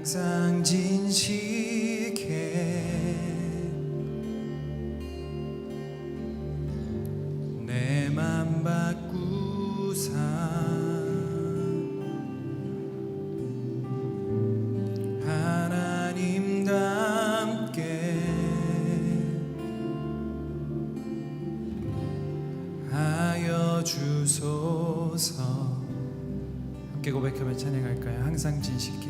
항상 진실게 내 맘 바꾸사 하나님답게 하여 주소서. 함께 고백하며 찬양할까요? 항상 진실게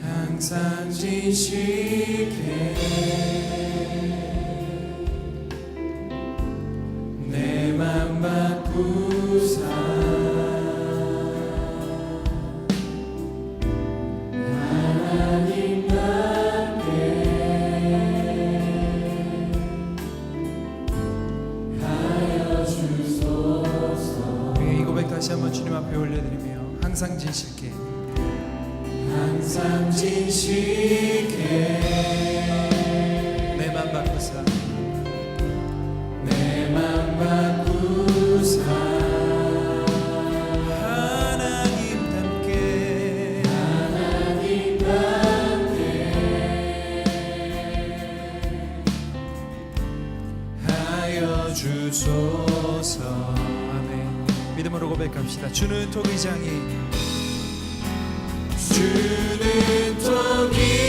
항상 진실게 내 맘 바꾸사 하나님답게 하여 주소서. 이 고백 다시 한번 주님 앞에 올려드리며 항상 진실게 항상 진실게 내 맘 바꾸사 내 맘 바꾸사 하나님답게 하여 주소서. 아멘. 믿음으로 고백합시다. 주는 토기장이 주는 토기장이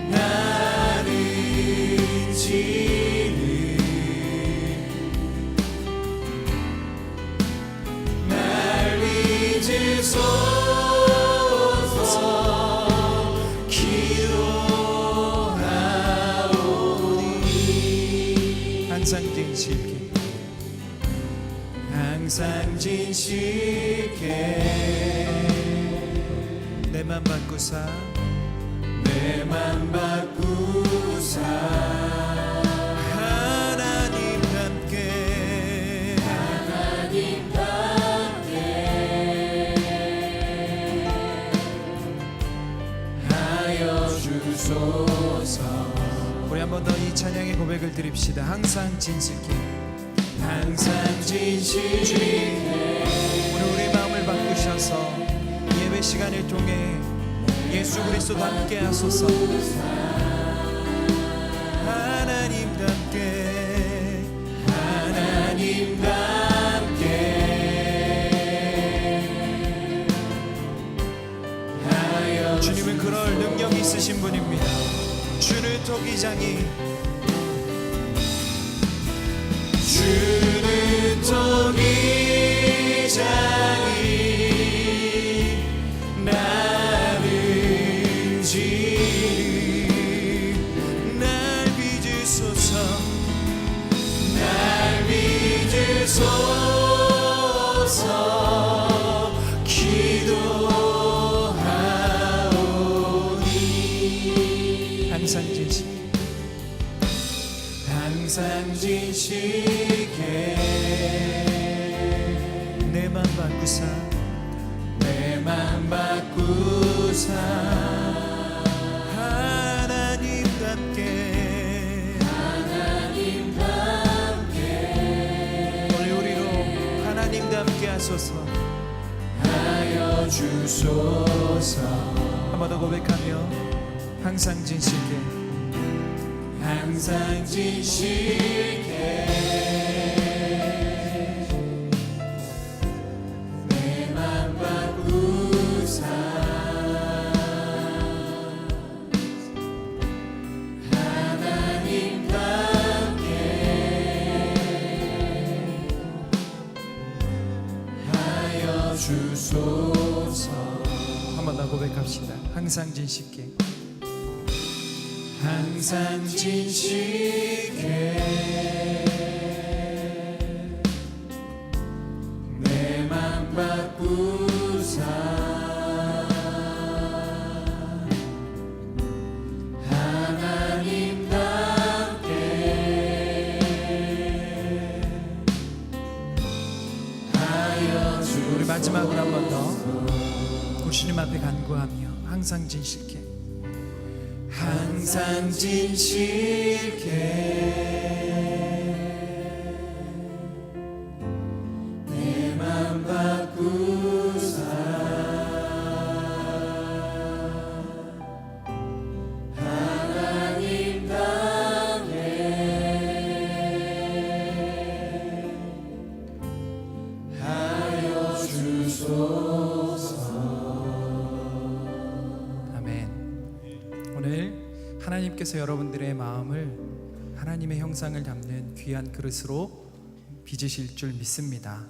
나는 지는 날 믿으소서 기도하오니 항상 진실게 항상 진실게 내 맘 바꾸사 내 맘 바꾸사 하나님답게 하여 주소서. 우리 한 번 더 이 찬양의 고백을 드립시다. 항상 진실게 항상 진실게 우리 마음을 바꾸셔서 예배 시간을 통해 예수 그리스도 닮게 하소서. 하나님답게 하여 주님은 그럴 능력이 있으신 분입니다. 주는 토기장이 주는 토기장이 나는 지는 날 믿으소서 날 믿으소서 기도하오니 항상 진실게 항상 진실게 내 맘 바꾸사 내 맘 바꾸사 하나님답게 오늘 우리로 하나님답게 하소서 하여 주소서. 한 번 더 고백하며 항상 진실게 항상 진실게 내 맘 바꾸사 하나님답게 하여 주소서. 한 번 더 고백합시다. 항상 진실게 항상 진실게 내 맘 바꾸사 앞에 간구하며 항상 진실케 항상 진실케 내 맘 바꾸사 하나님 땅에 하여 주소서. 아멘. 오늘 하나님께서 여러분들의 마음을 하나님의 형상을 담는 귀한 그릇으로 빚으실 줄 믿습니다.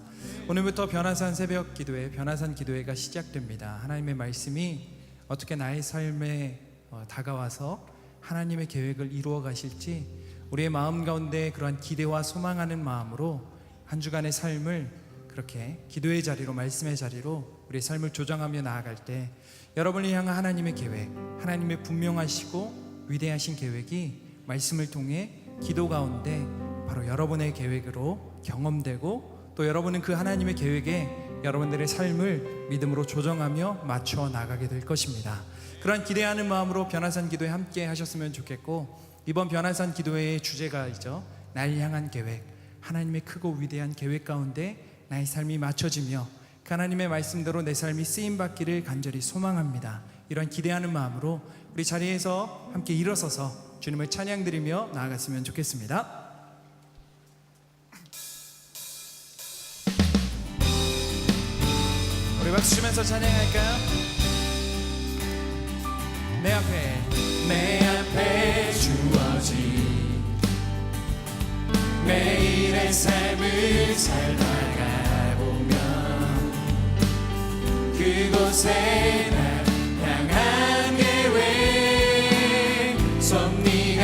오늘부터 변화산 새벽 기도회, 변화산 기도회가 시작됩니다. 하나님의 말씀이 어떻게 나의 삶에 다가와서 하나님의 계획을 이루어 가실지 우리의 마음 가운데 그러한 기대와 소망하는 마음으로 한 주간의 삶을 그렇게 기도의 자리로, 말씀의 자리로 우리의 삶을 조정하며 나아갈 때 여러분을 향한 하나님의 계획, 하나님의 분명하시고 위대하신 계획이 말씀을 통해 기도 가운데 바로 여러분의 계획으로 경험되고 또 여러분은 그 하나님의 계획에 여러분들의 삶을 믿음으로 조정하며 맞춰 나가게 될 것입니다. 그런 기대하는 마음으로 변화산 기도에 함께 하셨으면 좋겠고, 이번 변화산 기도회의 주제가 있죠. 날 향한 계획, 하나님의 크고 위대한 계획 가운데 나의 삶이 맞춰지며 그 하나님의 말씀대로 내 삶이 쓰임받기를 간절히 소망합니다. 이런 기대하는 마음으로 우리 자리에서 함께 일어서서 주님을 찬양드리며 나아갔으면 좋겠습니다. 우리 박수 치면서 찬양할까요? 내 앞에 주어진 매일의 삶을 살다가 보면 그곳에 날 향한 계획 섭리가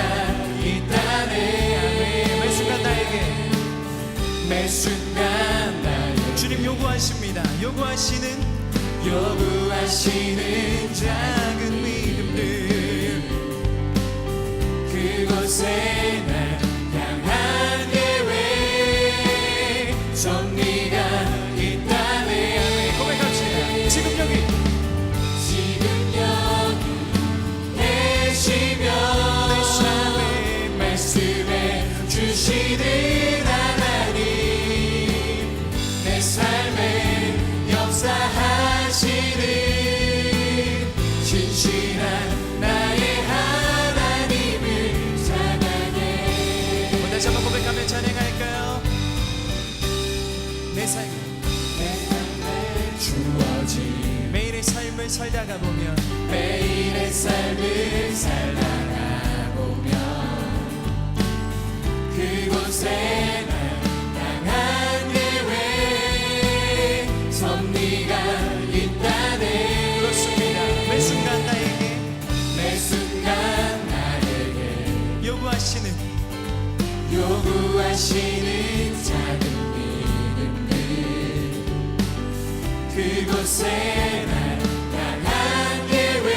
있다네. 매 순간 나에게 매 순간 나에게 주님 요구하시는 작은 믿음들 그곳에 날 향한 계획 섭리가 있다네. 고백합시다. 지금 여기 계시며 내 삶의 말씀에 주시는 하나님 내 삶에 역사하시는 진실한 나의 하나님을 찬양해. 다시 한번 고백하며 찬양할까요? 내 삶에 주어진 매일의 삶을 살다가 보면 매일의 삶을 살다가 보면 그곳에 날 향한 계획 섭리가 있다네. 그렇습니다. 매 순간 나에게 요구하시는 작은 믿음들 그곳에 날 향한 계획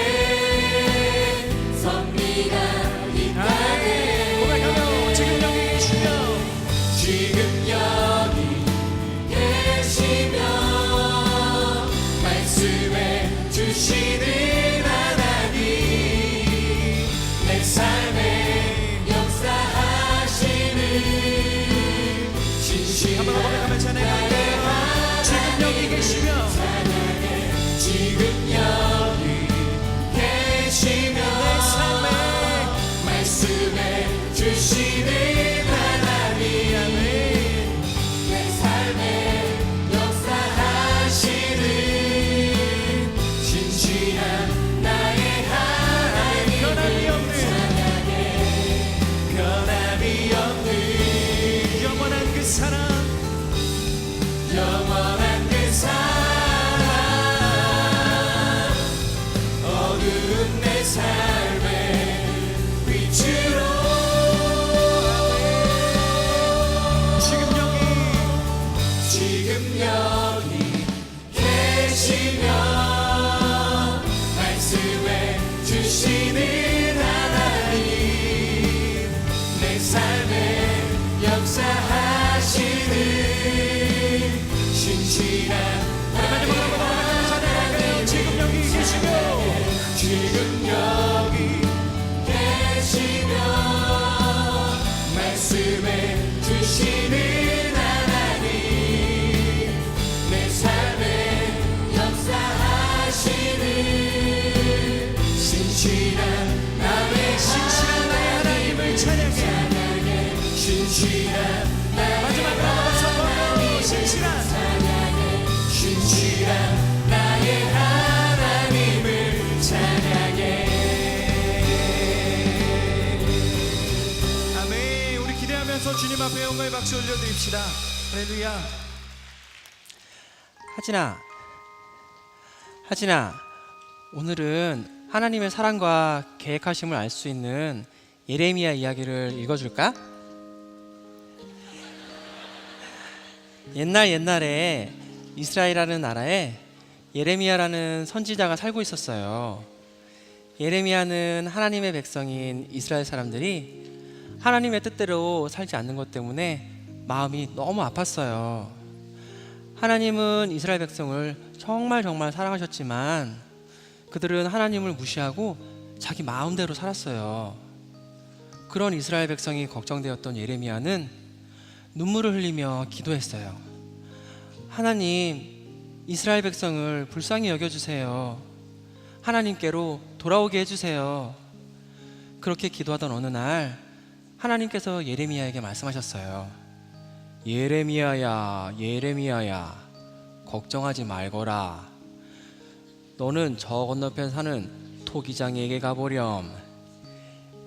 섭리가 있다네. 고백하며 지금 여기 계시며 말씀해 주시는 하나님 내 삶에 역사하시는 진실한 한번 고백하며 찬양할까요? 지금 여기 계시며 지금 주님 앞에 영광의 박수 올려드립시다. 할렐루야. 하진아, 오늘은 하나님의 사랑과 계획하심을 알 수 있는 예레미야 이야기를 읽어줄까? 옛날에 이스라엘이라는 나라에 예레미야라는 선지자가 살고 있었어요. 예레미야는 하나님의 백성인 이스라엘 사람들이 하나님의 뜻대로 살지 않는 것 때문에 마음이 너무 아팠어요. 하나님은 이스라엘 백성을 정말 사랑하셨지만 그들은 하나님을 무시하고 자기 마음대로 살았어요. 그런 이스라엘 백성이 걱정되었던 예레미야는 눈물을 흘리며 기도했어요. 하나님, 이스라엘 백성을 불쌍히 여겨주세요. 하나님께로 돌아오게 해주세요. 그렇게 기도하던 어느 날 하나님께서 예레미야에게 말씀하셨어요. 예레미야야, 걱정하지 말거라. 너는 저 건너편 사는 토기장이에게 가보렴.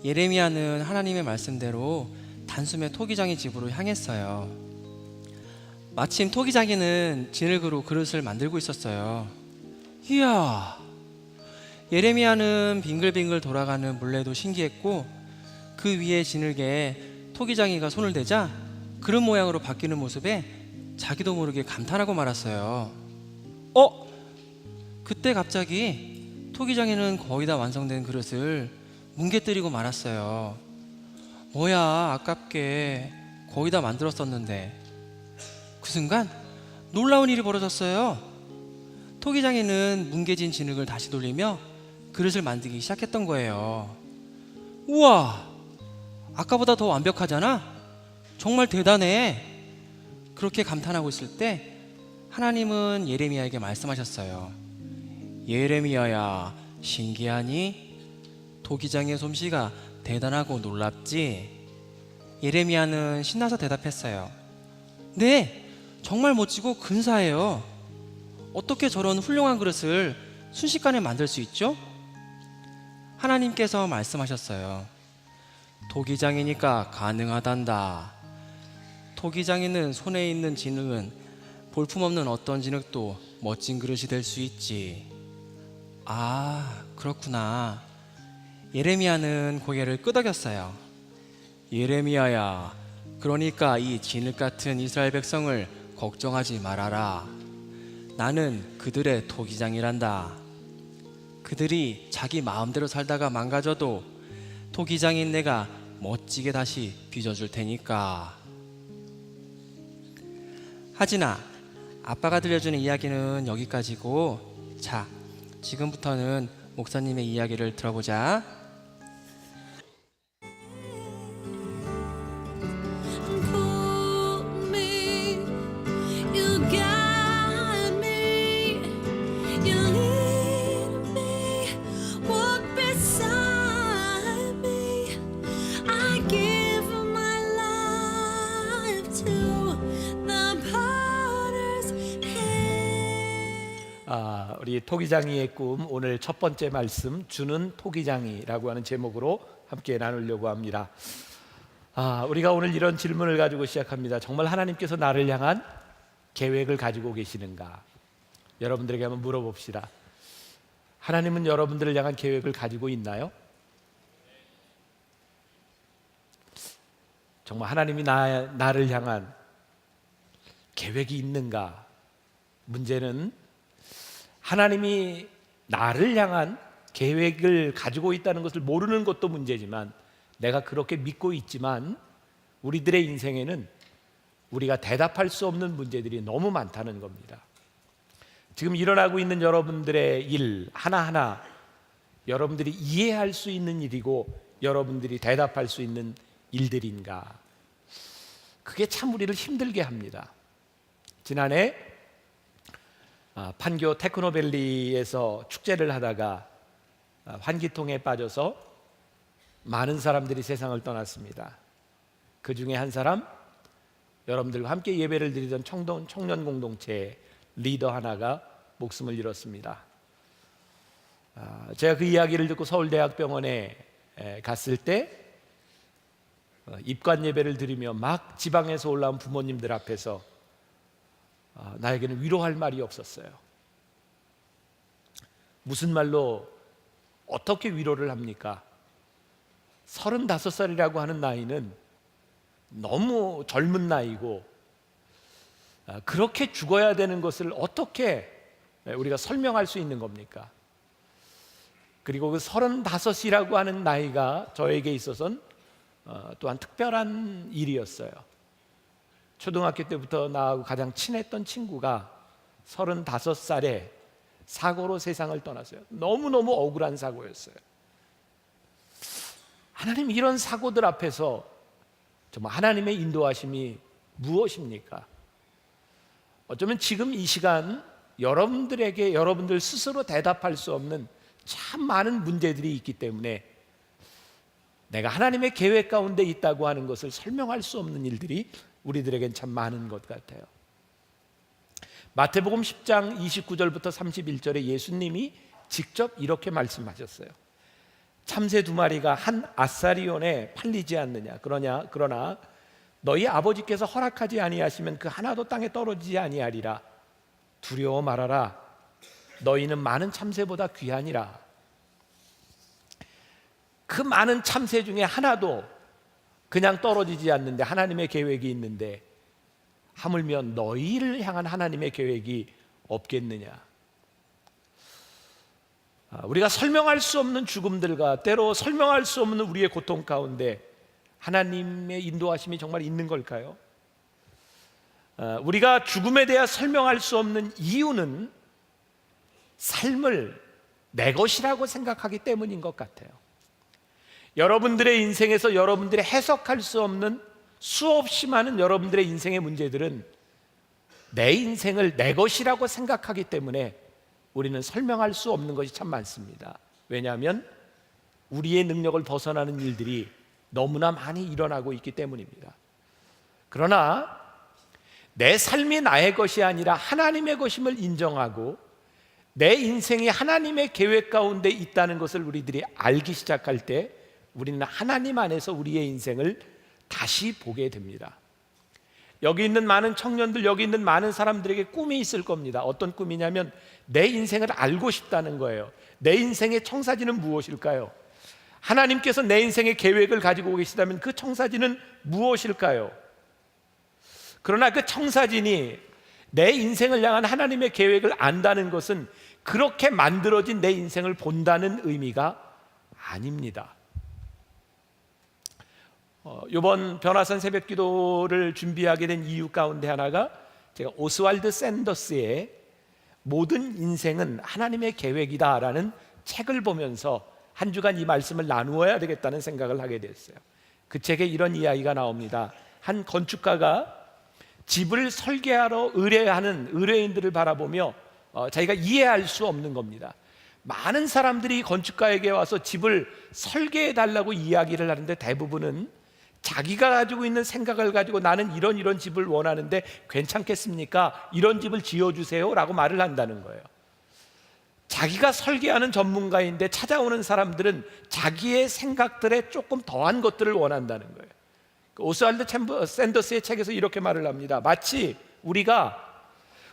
예레미야는 하나님의 말씀대로 단숨에 토기장의 집으로 향했어요. 마침 토기장이는 진흙으로 그릇을 만들고 있었어요. 이야, 예레미야는 빙글빙글 돌아가는 물레도 신기했고 그 위에 진흙에 토기장이가 손을 대자 그릇 모양으로 바뀌는 모습에 자기도 모르게 감탄하고 말았어요. 그때 갑자기 토기장이는 거의 다 완성된 그릇을 뭉개뜨리고 말았어요. 뭐야, 아깝게 거의 다 만들었었는데. 그 순간 놀라운 일이 벌어졌어요. 토기장이는 뭉개진 진흙을 다시 돌리며 그릇을 만들기 시작했던 거예요. 우와, 아까보다 더 완벽하잖아? 정말 대단해. 그렇게 감탄하고 있을 때 하나님은 예레미야에게 말씀하셨어요. 예레미야야, 신기하니? 토기장의 솜씨가 대단하고 놀랍지? 예레미야는 신나서 대답했어요. 네, 정말 멋지고 근사해요. 어떻게 저런 훌륭한 그릇을 순식간에 만들 수 있죠? 하나님께서 말씀하셨어요. 토기장이니까 가능하단다. 토기장이는 손에 있는 진흙은 볼품없는 어떤 진흙도 멋진 그릇이 될 수 있지. 아, 그렇구나. 예레미야는 고개를 끄덕였어요. 예레미야야, 그러니까 이 진흙 같은 이스라엘 백성을 걱정하지 말아라. 나는 그들의 토기장이란다. 그들이 자기 마음대로 살다가 망가져도 토기장인 내가 멋지게 다시 빚어줄 테니까. 하진아, 아빠가 들려주는 이야기는 여기까지고, 자, 지금부터는 목사님의 이야기를 들어보자. Pull me, you guide me, you lead me, walk beside me. I give my life to the potter's hand. 우리 토기장이의 꿈, 오늘 첫 번째 말씀, 주는 토기장이라고 하는 제목으로 함께 나누려고 합니다. 우리가 오늘 이런 질문을 가지고 시작합니다. 정말 하나님께서 나를 향한 계획을 가지고 계시는가? 여러분들에게 한번 물어봅시다. 하나님은 여러분들을 향한 계획을 가지고 있나요? 정말 하나님이 나를 향한 계획이 있는가? 문제는 하나님이 나를 향한 계획을 가지고 있다는 것을 모르는 것도 문제지만, 내가 그렇게 믿고 있지만 우리들의 인생에는 우리가 대답할 수 없는 문제들이 너무 많다는 겁니다. 지금 일어나고 있는 여러분들의 일 하나하나 여러분들이 이해할 수 있는 일이고 여러분들이 대답할 수 있는 일들인가? 그게 참 우리를 힘들게 합니다. 지난해 판교 테크노밸리에서 축제를 하다가 환기통에 빠져서 많은 사람들이 세상을 떠났습니다. 그 중에 한 사람, 여러분들과 함께 예배를 드리던 청년 공동체 리더 하나가 목숨을 잃었습니다. 제가 그 이야기를 듣고 서울대학병원에 갔을 때 입관 예배를 드리며 막 지방에서 올라온 부모님들 앞에서 나에게는 위로할 말이 없었어요. 무슨 말로 어떻게 위로를 합니까? 35살이라고 하는 나이는 너무 젊은 나이고 그렇게 죽어야 되는 것을 어떻게 우리가 설명할 수 있는 겁니까? 그리고 그 35이라고 하는 나이가 저에게 있어서는 또한 특별한 일이었어요. 초등학교 때부터 나하고 가장 친했던 친구가 35살에 사고로 세상을 떠났어요. 너무너무 억울한 사고였어요. 하나님, 이런 사고들 앞에서 정말 하나님의 인도하심이 무엇입니까? 어쩌면 지금 이 시간 여러분들에게 여러분들 스스로 대답할 수 없는 참 많은 문제들이 있기 때문에 내가 하나님의 계획 가운데 있다고 하는 것을 설명할 수 없는 일들이 우리들에겐 참 많은 것 같아요. 마태복음 10장 29절부터 31절에 예수님이 직접 이렇게 말씀하셨어요. 참새 2마리가 한 아사리온에 팔리지 않느냐. 그러나 너희 아버지께서 허락하지 아니하시면 그 하나도 땅에 떨어지지 아니하리라. 두려워 말아라. 너희는 많은 참새보다 귀하니라. 그 많은 참새 중에 하나도 그냥 떨어지지 않는데 하나님의 계획이 있는데 하물며 너희를 향한 하나님의 계획이 없겠느냐. 우리가 설명할 수 없는 죽음들과 때로 설명할 수 없는 우리의 고통 가운데 하나님의 인도하심이 정말 있는 걸까요? 우리가 죽음에 대해 설명할 수 없는 이유는 삶을 내 것이라고 생각하기 때문인 것 같아요. 여러분들의 인생에서 여러분들이 해석할 수 없는 수없이 많은 여러분들의 인생의 문제들은 내 인생을 내 것이라고 생각하기 때문에 우리는 설명할 수 없는 것이 참 많습니다. 왜냐하면 우리의 능력을 벗어나는 일들이 너무나 많이 일어나고 있기 때문입니다. 그러나 내 삶이 나의 것이 아니라 하나님의 것임을 인정하고 내 인생이 하나님의 계획 가운데 있다는 것을 우리들이 알기 시작할 때 우리는 하나님 안에서 우리의 인생을 다시 보게 됩니다. 여기 있는 많은 청년들, 여기 있는 많은 사람들에게 꿈이 있을 겁니다. 어떤 꿈이냐면 내 인생을 알고 싶다는 거예요. 내 인생의 청사진은 무엇일까요? 하나님께서 내 인생의 계획을 가지고 계시다면 그 청사진은 무엇일까요? 그러나 그 청사진이 내 인생을 향한 하나님의 계획을 안다는 것은 그렇게 만들어진 내 인생을 본다는 의미가 아닙니다. 이번 변화산 새벽기도를 준비하게 된 이유 가운데 하나가 제가 오스왈드 샌더스의 모든 인생은 하나님의 계획이다라는 책을 보면서 한 주간 이 말씀을 나누어야 되겠다는 생각을 하게 됐어요. 그 책에 이런 이야기가 나옵니다. 한 건축가가 집을 설계하러 의뢰하는 의뢰인들을 바라보며 자기가 이해할 수 없는 겁니다. 많은 사람들이 건축가에게 와서 집을 설계해 달라고 이야기를 하는데 대부분은 자기가 가지고 있는 생각을 가지고 나는 이런 집을 원하는데 괜찮겠습니까? 이런 집을 지어주세요 라고 말을 한다는 거예요. 자기가 설계하는 전문가인데 찾아오는 사람들은 자기의 생각들에 조금 더한 것들을 원한다는 거예요. 오스왈드 샌더스의 책에서 이렇게 말을 합니다. 마치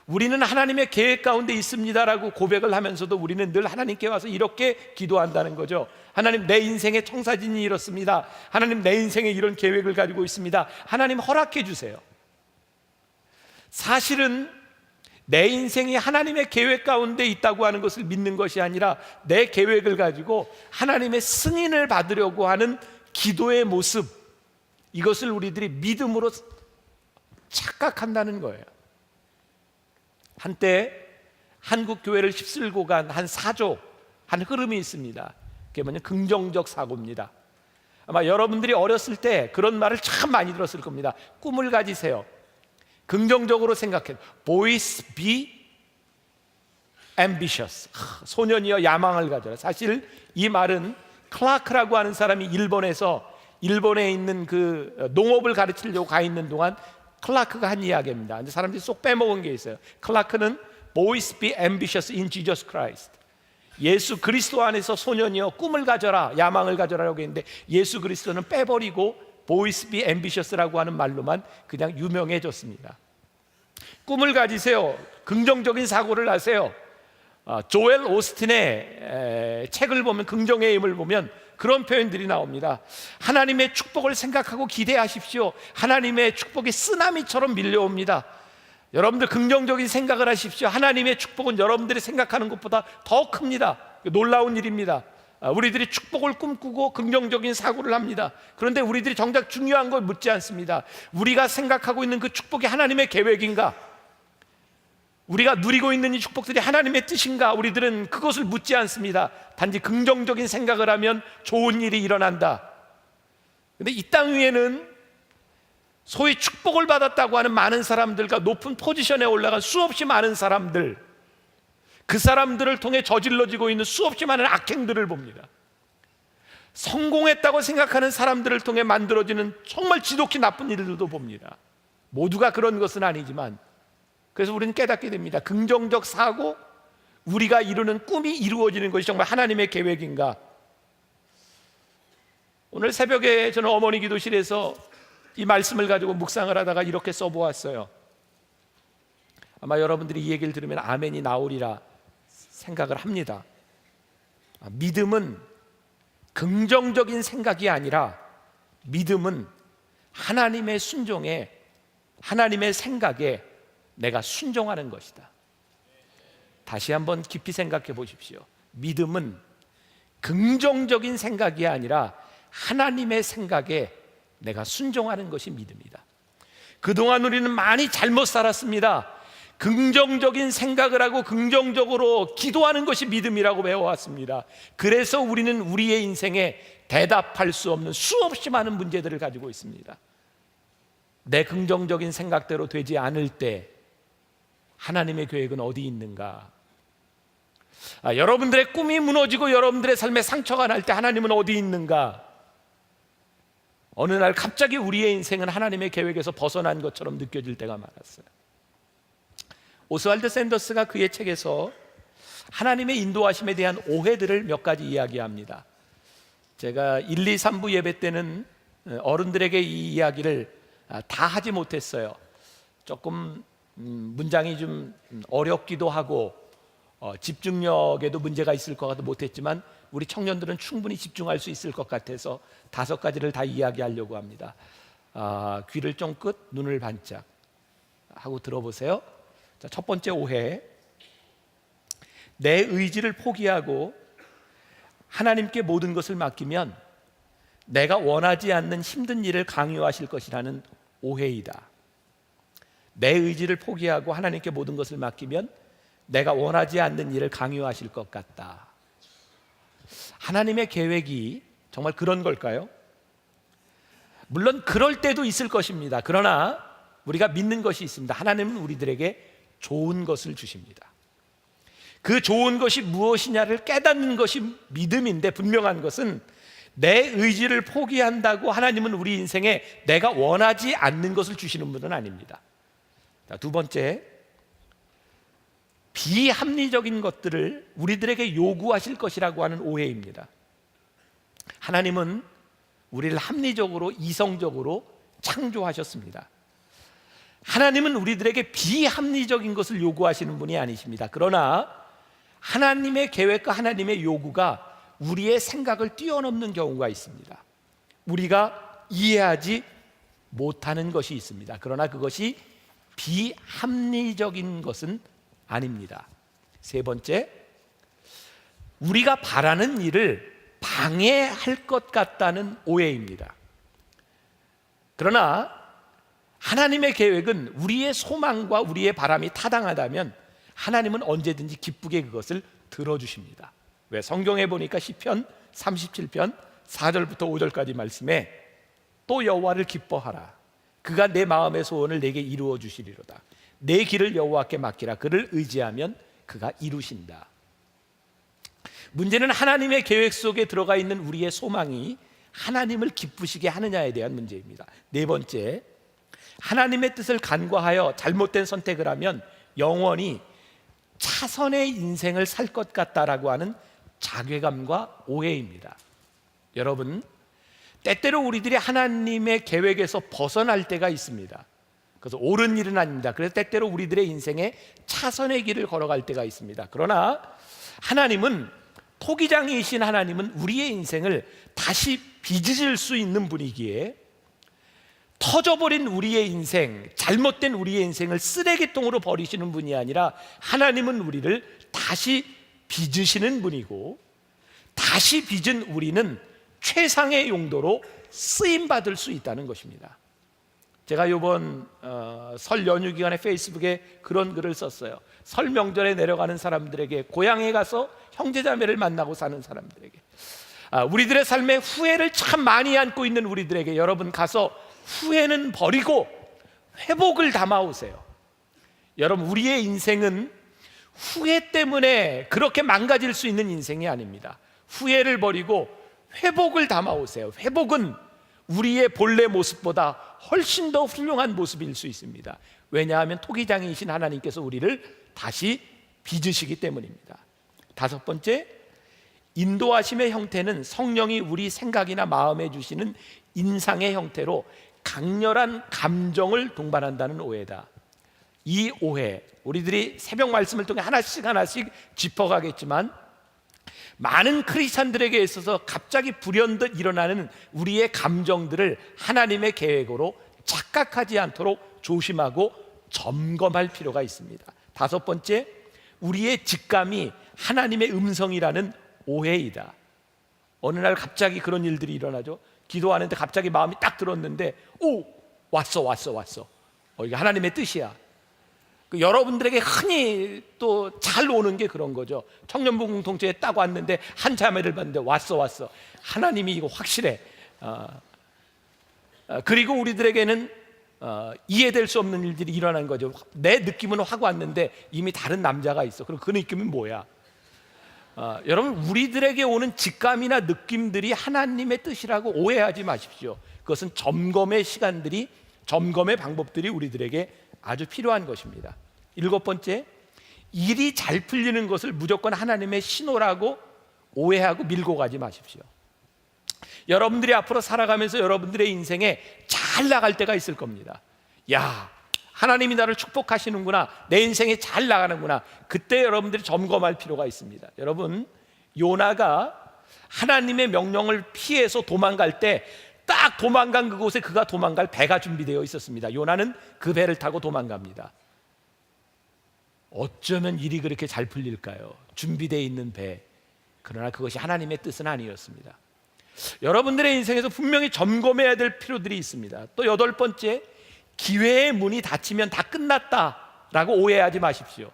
우리는 하나님의 계획 가운데 있습니다라고 고백을 하면서도 우리는 늘 하나님께 와서 이렇게 기도한다는 거죠. 하나님, 내 인생의 청사진이 이렇습니다. 하나님, 내 인생에 이런 계획을 가지고 있습니다. 하나님, 허락해 주세요. 사실은 내 인생이 하나님의 계획 가운데 있다고 하는 것을 믿는 것이 아니라 내 계획을 가지고 하나님의 승인을 받으려고 하는 기도의 모습, 이것을 우리들이 믿음으로 착각한다는 거예요. 한때 한국 교회를 휩쓸고 간 한 사조, 한 흐름이 있습니다. 그게 뭐냐, 긍정적 사고입니다. 아마 여러분들이 어렸을 때 그런 말을 참 많이 들었을 겁니다. 꿈을 가지세요. 긍정적으로 생각해요. Boys be ambitious. 소년이여 야망을 가져라. 사실 이 말은 클라크라고 하는 사람이 일본에 있는 그 농업을 가르치려고 가 있는 동안 클라크가 한 이야기입니다. 근데 사람들이 쏙 빼먹은 게 있어요. 클라크는 Boys be ambitious in Jesus Christ. 예수 그리스도 안에서 소년이여 꿈을 가져라, 야망을 가져라라고 했는데 예수 그리스도는 빼버리고 보이스 비 앰비셔스라고 하는 말로만 그냥 유명해졌습니다. 꿈을 가지세요. 긍정적인 사고를 하세요. 조엘 오스틴의 책을 보면, 긍정의 힘을 보면 그런 표현들이 나옵니다. 하나님의 축복을 생각하고 기대하십시오. 하나님의 축복이 쓰나미처럼 밀려옵니다. 여러분들 긍정적인 생각을 하십시오. 하나님의 축복은 여러분들이 생각하는 것보다 더 큽니다. 놀라운 일입니다. 우리들이 축복을 꿈꾸고 긍정적인 사고를 합니다. 그런데 우리들이 정작 중요한 걸 묻지 않습니다. 우리가 생각하고 있는 그 축복이 하나님의 계획인가? 우리가 누리고 있는 이 축복들이 하나님의 뜻인가? 우리들은 그것을 묻지 않습니다. 단지 긍정적인 생각을 하면 좋은 일이 일어난다. 그런데 이 땅 위에는 소위 축복을 받았다고 하는 많은 사람들과 높은 포지션에 올라간 수없이 많은 사람들, 그 사람들을 통해 저질러지고 있는 수없이 많은 악행들을 봅니다. 성공했다고 생각하는 사람들을 통해 만들어지는 정말 지독히 나쁜 일들도 봅니다. 모두가 그런 것은 아니지만, 그래서 우리는 깨닫게 됩니다. 긍정적 사고, 우리가 이루는 꿈이 이루어지는 것이 정말 하나님의 계획인가? 오늘 새벽에 저는 어머니 기도실에서 이 말씀을 가지고 묵상을 하다가 이렇게 써보았어요. 아마 여러분들이 이 얘기를 들으면 아멘이 나오리라 생각을 합니다. 믿음은 긍정적인 생각이 아니라 믿음은 하나님의 순종에, 하나님의 생각에 내가 순종하는 것이다. 다시 한번 깊이 생각해 보십시오. 믿음은 긍정적인 생각이 아니라 하나님의 생각에 내가 순종하는 것이 믿음이다. 그동안 우리는 많이 잘못 살았습니다. 긍정적인 생각을 하고 긍정적으로 기도하는 것이 믿음이라고 배워왔습니다. 그래서 우리는 우리의 인생에 대답할 수 없는 수없이 많은 문제들을 가지고 있습니다. 내 긍정적인 생각대로 되지 않을 때 하나님의 계획은 어디 있는가? 여러분들의 꿈이 무너지고 여러분들의 삶에 상처가 날 때 하나님은 어디 있는가? 어느 날 갑자기 우리의 인생은 하나님의 계획에서 벗어난 것처럼 느껴질 때가 많았어요. 오스왈드 샌더스가 그의 책에서 하나님의 인도하심에 대한 오해들을 몇 가지 이야기합니다. 제가 1, 2, 3부 예배 때는 어른들에게 이 이야기를 다 하지 못했어요. 조금 문장이 좀 어렵기도 하고 집중력에도 문제가 있을 것 같아 못했지만 우리 청년들은 충분히 집중할 수 있을 것 같아서 5가지를 다 이야기하려고 합니다. 귀를 쫑긋 눈을 반짝 하고 들어보세요. 자, 첫 번째 오해, 내 의지를 포기하고 하나님께 모든 것을 맡기면 내가 원하지 않는 힘든 일을 강요하실 것이라는 오해이다. 내 의지를 포기하고 하나님께 모든 것을 맡기면 내가 원하지 않는 일을 강요하실 것 같다. 하나님의 계획이 정말 그런 걸까요? 물론 그럴 때도 있을 것입니다. 그러나 우리가 믿는 것이 있습니다. 하나님은 우리들에게 좋은 것을 주십니다. 그 좋은 것이 무엇이냐를 깨닫는 것이 믿음인데, 분명한 것은 내 의지를 포기한다고 하나님은 우리 인생에 내가 원하지 않는 것을 주시는 분은 아닙니다. 자, 두 번째, 비합리적인 것들을 우리들에게 요구하실 것이라고 하는 오해입니다. 하나님은 우리를 합리적으로, 이성적으로 창조하셨습니다. 하나님은 우리들에게 비합리적인 것을 요구하시는 분이 아니십니다. 그러나 하나님의 계획과 하나님의 요구가 우리의 생각을 뛰어넘는 경우가 있습니다. 우리가 이해하지 못하는 것이 있습니다. 그러나 그것이 비합리적인 것은 아닙니다. 세 번째, 우리가 바라는 일을 방해할 것 같다는 오해입니다. 그러나 하나님의 계획은 우리의 소망과 우리의 바람이 타당하다면 하나님은 언제든지 기쁘게 그것을 들어주십니다. 왜? 성경에 보니까 시편 37편 4절부터 5절까지 말씀에 또 여호와를 기뻐하라. 그가 내 마음의 소원을 내게 이루어 주시리로다. 내 길을 여호와께 맡기라. 그를 의지하면 그가 이루신다. 문제는 하나님의 계획 속에 들어가 있는 우리의 소망이 하나님을 기쁘시게 하느냐에 대한 문제입니다. 네 번째, 하나님의 뜻을 간과하여 잘못된 선택을 하면 영원히 차선의 인생을 살 것 같다라고 하는 자괴감과 오해입니다. 여러분, 때때로 우리들이 하나님의 계획에서 벗어날 때가 있습니다. 그래서 옳은 일은 아닙니다. 그래서 때때로 우리들의 인생에 차선의 길을 걸어갈 때가 있습니다. 그러나 하나님은, 토기장이신 하나님은 우리의 인생을 다시 빚을 수 있는 분이기에 터져버린 우리의 인생, 잘못된 우리의 인생을 쓰레기통으로 버리시는 분이 아니라 하나님은 우리를 다시 빚으시는 분이고, 다시 빚은 우리는 최상의 용도로 쓰임받을 수 있다는 것입니다. 제가 이번 설 연휴 기간에 페이스북에 그런 글을 썼어요. 설 명절에 내려가는 사람들에게, 고향에 가서 형제자매를 만나고 사는 사람들에게, 우리들의 삶에 후회를 참 많이 안고 있는 우리들에게, 여러분 가서 후회는 버리고 회복을 담아오세요. 여러분, 우리의 인생은 후회 때문에 그렇게 망가질 수 있는 인생이 아닙니다. 후회를 버리고 회복을 담아오세요. 회복은 우리의 본래 모습보다 훨씬 더 훌륭한 모습일 수 있습니다. 왜냐하면 토기장이신 하나님께서 우리를 다시 빚으시기 때문입니다. 다섯 번째, 인도하심의 형태는 성령이 우리 생각이나 마음에 주시는 인상의 형태로 강렬한 감정을 동반한다는 오해다. 이 오해, 우리들이 새벽 말씀을 통해 하나씩 짚어가겠지만, 많은 크리스찬들에게 있어서 갑자기 불현듯 일어나는 우리의 감정들을 하나님의 계획으로 착각하지 않도록 조심하고 점검할 필요가 있습니다. 다섯 번째, 우리의 직감이 하나님의 음성이라는 오해이다. 어느 날 갑자기 그런 일들이 일어나죠. 기도하는데 갑자기 마음이 딱 들었는데, 오, 왔어. 이게 하나님의 뜻이야. 여러분들에게 흔히 또 잘 오는 게 그런 거죠. 청년부 공동체에 딱 왔는데 한 자매를 봤는데 왔어. 하나님이 이거 확실해. 그리고 우리들에게는 이해될 수 없는 일들이 일어난 거죠. 내 느낌은 확 왔는데 이미 다른 남자가 있어. 그럼 그 느낌은 뭐야? 여러분, 우리들에게 오는 직감이나 느낌들이 하나님의 뜻이라고 오해하지 마십시오. 그것은 점검의 시간들이, 점검의 방법들이 우리들에게 아주 필요한 것입니다. 일곱 번째, 일이 잘 풀리는 것을 무조건 하나님의 신호라고 오해하고 밀고 가지 마십시오. 여러분들이 앞으로 살아가면서 여러분들의 인생에 잘 나갈 때가 있을 겁니다. 야, 하나님이 나를 축복하시는구나, 내 인생이 잘 나가는구나. 그때 여러분들이 점검할 필요가 있습니다. 여러분, 요나가 하나님의 명령을 피해서 도망갈 때 딱 도망간 그곳에 그가 도망갈 배가 준비되어 있었습니다. 요나는 그 배를 타고 도망갑니다. 어쩌면 일이 그렇게 잘 풀릴까요? 준비되어 있는 배. 그러나 그것이 하나님의 뜻은 아니었습니다. 여러분들의 인생에서 분명히 점검해야 될 필요들이 있습니다. 또 여덟 번째, 기회의 문이 닫히면 다 끝났다라고 오해하지 마십시오.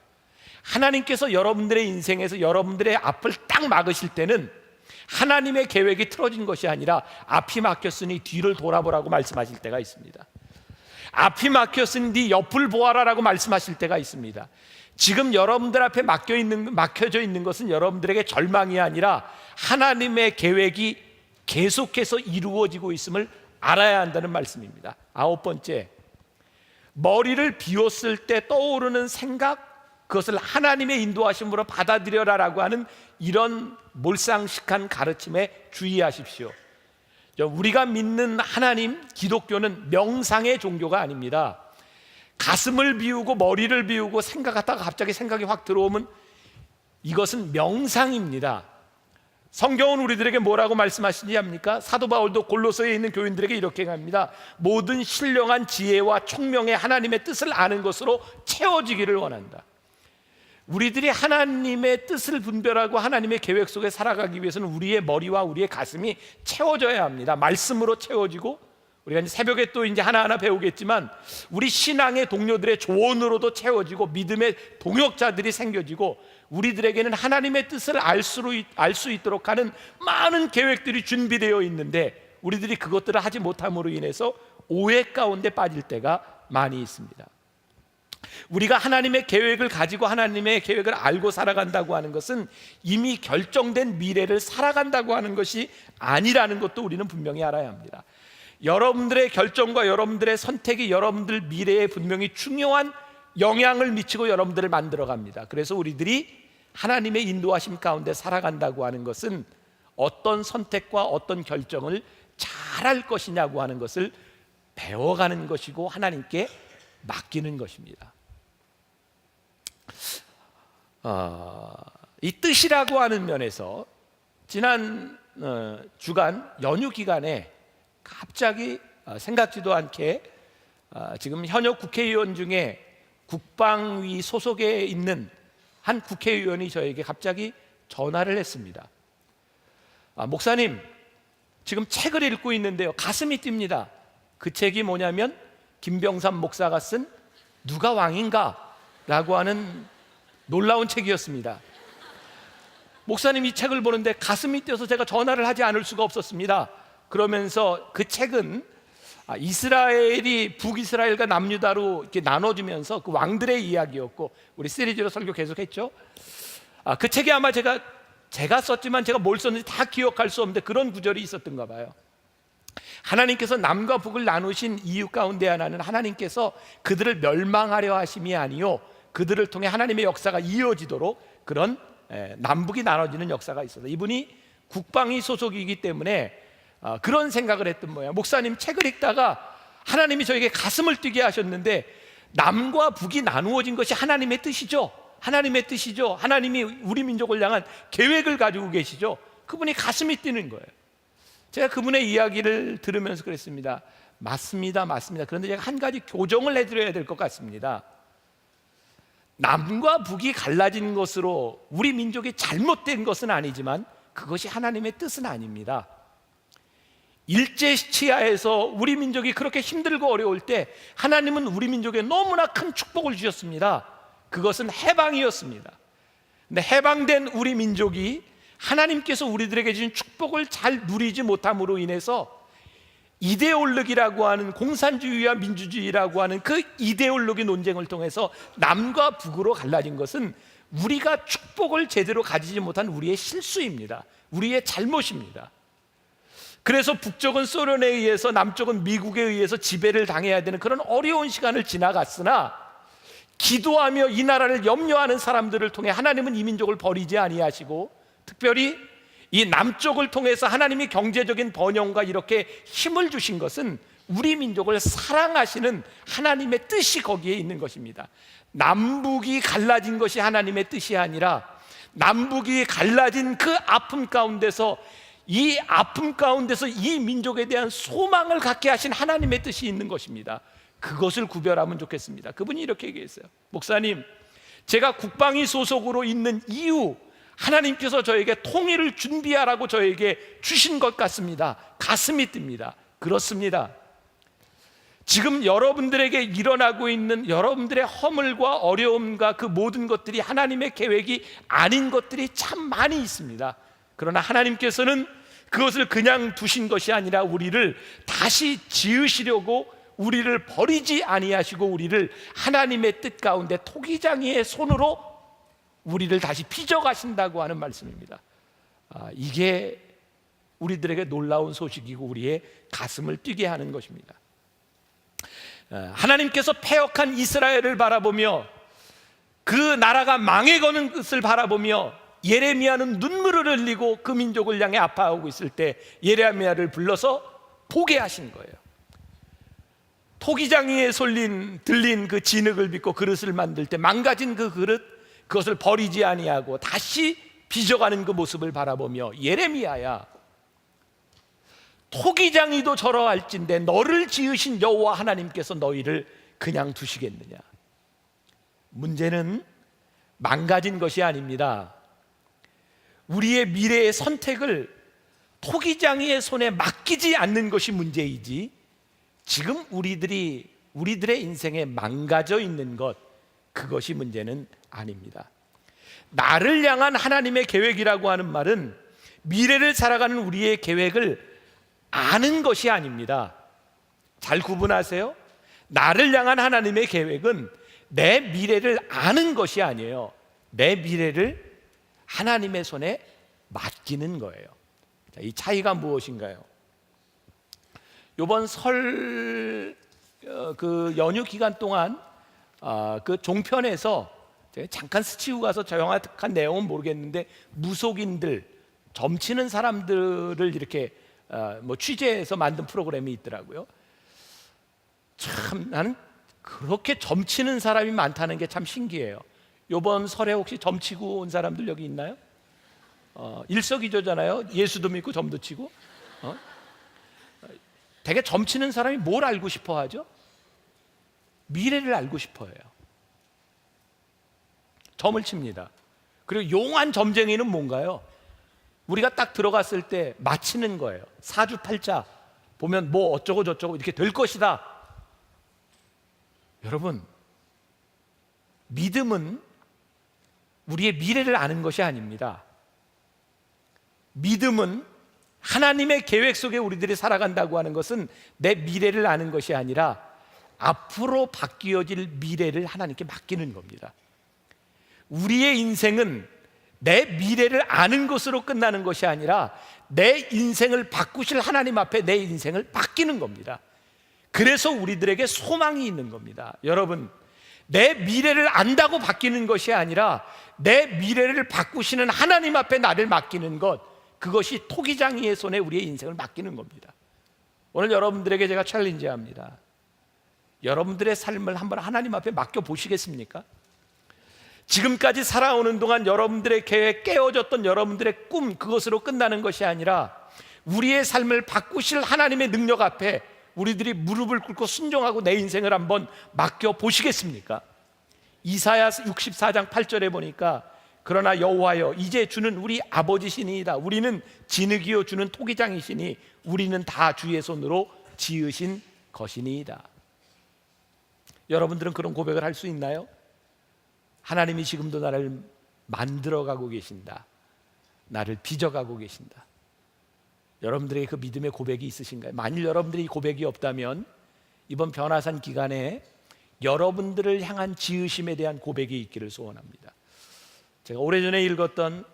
하나님께서 여러분들의 인생에서 여러분들의 앞을 딱 막으실 때는 하나님의 계획이 틀어진 것이 아니라 앞이 막혔으니 뒤를 돌아보라고 말씀하실 때가 있습니다. 앞이 막혔으니 네 옆을 보아라라고 말씀하실 때가 있습니다. 지금 여러분들 앞에 막혀져 있는 것은 여러분들에게 절망이 아니라 하나님의 계획이 계속해서 이루어지고 있음을 알아야 한다는 말씀입니다. 아홉 번째, 머리를 비웠을 때 떠오르는 생각, 그것을 하나님의 인도하심으로 받아들여라라고 하는 이런 몰상식한 가르침에 주의하십시오. 우리가 믿는 하나님, 기독교는 명상의 종교가 아닙니다. 가슴을 비우고 머리를 비우고 생각하다가 갑자기 생각이 확 들어오면 이것은 명상입니다. 성경은 우리들에게 뭐라고 말씀하시지 합니까? 사도 바울도 골로새에 있는 교인들에게 이렇게 합니다. 모든 신령한 지혜와 총명의 하나님의 뜻을 아는 것으로 채워지기를 원한다. 우리들이 하나님의 뜻을 분별하고 하나님의 계획 속에 살아가기 위해서는 우리의 머리와 우리의 가슴이 채워져야 합니다. 말씀으로 채워지고, 우리가 이제 새벽에 또 이제 하나하나 배우겠지만 우리 신앙의 동료들의 조언으로도 채워지고, 믿음의 동역자들이 생겨지고, 우리들에게는 하나님의 뜻을 알 수 있도록 하는 많은 계획들이 준비되어 있는데 우리들이 그것들을 하지 못함으로 인해서 오해 가운데 빠질 때가 많이 있습니다. 우리가 하나님의 계획을 가지고 하나님의 계획을 알고 살아간다고 하는 것은 이미 결정된 미래를 살아간다고 하는 것이 아니라는 것도 우리는 분명히 알아야 합니다. 여러분들의 결정과 여러분들의 선택이 여러분들 미래에 분명히 중요한 영향을 미치고 여러분들을 만들어갑니다. 그래서 우리들이 하나님의 인도하심 가운데 살아간다고 하는 것은 어떤 선택과 어떤 결정을 잘할 것이냐고 하는 것을 배워가는 것이고 하나님께 맡기는 것입니다. 이 뜻이라고 하는 면에서 지난 주간 연휴 기간에 갑자기 생각지도 않게 지금 현역 국회의원 중에 국방위 소속에 있는 한 국회의원이 저에게 갑자기 전화를 했습니다. 목사님, 지금 책을 읽고 있는데요, 가슴이 뜁니다. 그 책이 뭐냐면 김병삼 목사가 쓴 누가 왕인가 라고 하는 놀라운 책이었습니다. 목사님, 이 책을 보는데 가슴이 뛰어서 제가 전화를 하지 않을 수가 없었습니다. 그러면서 그 책은 이스라엘이 북이스라엘과 남유다로 이렇게 나눠지면서 그 왕들의 이야기였고, 우리 시리즈로 설교 계속했죠. 그 책이 아마 제가 썼지만 제가 뭘 썼는지 다 기억할 수 없는데 그런 구절이 있었던가 봐요. 하나님께서 남과 북을 나누신 이유 가운데 하나는 하나님께서 그들을 멸망하려 하심이 아니요, 그들을 통해 하나님의 역사가 이어지도록 그런 남북이 나눠지는 역사가 있어서, 이분이 국방위 소속이기 때문에 그런 생각을 했던 모양. 목사님, 책을 읽다가 하나님이 저에게 가슴을 뛰게 하셨는데 남과 북이 나누어진 것이 하나님의 뜻이죠. 하나님의 뜻이죠. 하나님이 우리 민족을 향한 계획을 가지고 계시죠. 그분이 가슴이 뛰는 거예요. 제가 그분의 이야기를 들으면서 그랬습니다. 맞습니다. 그런데 제가 한 가지 교정을 해드려야 될 것 같습니다. 남과 북이 갈라진 것으로 우리 민족이 잘못된 것은 아니지만 그것이 하나님의 뜻은 아닙니다. 일제시하에서 우리 민족이 그렇게 힘들고 어려울 때 하나님은 우리 민족에 너무나 큰 축복을 주셨습니다. 그것은 해방이었습니다. 근데 해방된 우리 민족이 하나님께서 우리들에게 주신 축복을 잘 누리지 못함으로 인해서 이데올로기라고 하는, 공산주의와 민주주의라고 하는 그 이데올로기 논쟁을 통해서 남과 북으로 갈라진 것은 우리가 축복을 제대로 가지지 못한 우리의 실수입니다. 우리의 잘못입니다. 그래서 북쪽은 소련에 의해서, 남쪽은 미국에 의해서 지배를 당해야 되는 그런 어려운 시간을 지나갔으나, 기도하며 이 나라를 염려하는 사람들을 통해 하나님은 이 민족을 버리지 아니하시고, 특별히 이 남쪽을 통해서 하나님이 경제적인 번영과 이렇게 힘을 주신 것은 우리 민족을 사랑하시는 하나님의 뜻이 거기에 있는 것입니다. 남북이 갈라진 것이 하나님의 뜻이 아니라, 남북이 갈라진 그 아픔 가운데서 이 민족에 대한 소망을 갖게 하신 하나님의 뜻이 있는 것입니다. 그것을 구별하면 좋겠습니다. 그분이 이렇게 얘기했어요. 목사님, 제가 국방위 소속으로 있는 이유, 하나님께서 저에게 통일을 준비하라고 저에게 주신 것 같습니다. 가슴이 뜹니다. 그렇습니다. 지금 여러분들에게 일어나고 있는 여러분들의 허물과 어려움과 그 모든 것들이 하나님의 계획이 아닌 것들이 참 많이 있습니다. 그러나 하나님께서는 그것을 그냥 두신 것이 아니라 우리를 다시 지으시려고 우리를 버리지 아니하시고 우리를 하나님의 뜻 가운데 토기장이의 손으로 우리를 다시 빚어가신다고 하는 말씀입니다. 이게 우리들에게 놀라운 소식이고 우리의 가슴을 뛰게 하는 것입니다. 하나님께서 패역한 이스라엘을 바라보며 그 나라가 망해가는 것을 바라보며 예레미야는 눈물을 흘리고 그 민족을 향해 아파하고 있을 때 예레미야를 불러서 보게 하신 거예요. 토기장이에 들린 그 진흙을 빚고 그릇을 만들 때 망가진 그 그릇, 그것을 버리지 아니하고 다시 빚어가는 그 모습을 바라보며, 예레미야야, 토기장이도 저러할진대 너를 지으신 여호와 하나님께서 너희를 그냥 두시겠느냐. 문제는 망가진 것이 아닙니다. 우리의 미래의 선택을 토기장이의 손에 맡기지 않는 것이 문제이지, 지금 우리들의 인생에 망가져 있는 것, 그것이 문제는 아닙니다. 나를 향한 하나님의 계획이라고 하는 말은 미래를 살아가는 우리의 계획을 아는 것이 아닙니다. 잘 구분하세요. 나를 향한 하나님의 계획은 내 미래를 아는 것이 아니에요. 내 미래를 하나님의 손에 맡기는 거예요. 자, 이 차이가 무엇인가요? 이번 설 그 연휴 기간 동안 그 종편에서 제가 잠깐 스치고 가서 정확한 내용은 모르겠는데 무속인들, 점치는 사람들을 이렇게 뭐 취재해서 만든 프로그램이 있더라고요. 참 나는 그렇게 점치는 사람이 많다는 게 참 신기해요. 이번 설에 혹시 점치고 온 사람들 여기 있나요? 일석이조잖아요. 예수도 믿고 점도 치고. 되게 점치는 사람이 뭘 알고 싶어 하죠? 미래를 알고 싶어 해요. 점을 칩니다. 그리고 용한 점쟁이는 뭔가요? 우리가 딱 들어갔을 때 맞히는 거예요. 사주팔자 보면 뭐 어쩌고 저쩌고 이렇게 될 것이다. 여러분, 믿음은 우리의 미래를 아는 것이 아닙니다. 믿음은 하나님의 계획 속에 우리들이 살아간다고 하는 것은 내 미래를 아는 것이 아니라 앞으로 바뀌어질 미래를 하나님께 맡기는 겁니다. 우리의 인생은 내 미래를 아는 것으로 끝나는 것이 아니라 내 인생을 바꾸실 하나님 앞에 내 인생을 맡기는 겁니다. 그래서 우리들에게 소망이 있는 겁니다. 여러분, 내 미래를 안다고 바뀌는 것이 아니라 내 미래를 바꾸시는 하나님 앞에 나를 맡기는 것, 그것이 토기장이의 손에 우리의 인생을 맡기는 겁니다. 오늘 여러분들에게 제가 챌린지합니다. 여러분들의 삶을 한번 하나님 앞에 맡겨 보시겠습니까? 지금까지 살아오는 동안 여러분들의 계획, 깨어졌던 여러분들의 꿈, 그것으로 끝나는 것이 아니라 우리의 삶을 바꾸실 하나님의 능력 앞에 우리들이 무릎을 꿇고 순종하고 내 인생을 한번 맡겨 보시겠습니까? 이사야 64장 8절에 보니까 그러나 여호와여 이제 주는 우리 아버지시니이다. 우리는 진흙이요 주는 토기장이시니 우리는 다 주의 손으로 지으신 것이니이다. 여러분들은 그런 고백을 할 수 있나요? 하나님이 지금도 나를 만들어가고 계신다. 나를 빚어가고 계신다. 여러분들에게 그 믿음의 고백이 있으신가요? 만일 여러분들이 이 고백이 없다면 이번 변화산 기간에 여러분들을 향한 지으심에 대한 고백이 있기를 소원합니다. 제가 오래전에 읽었던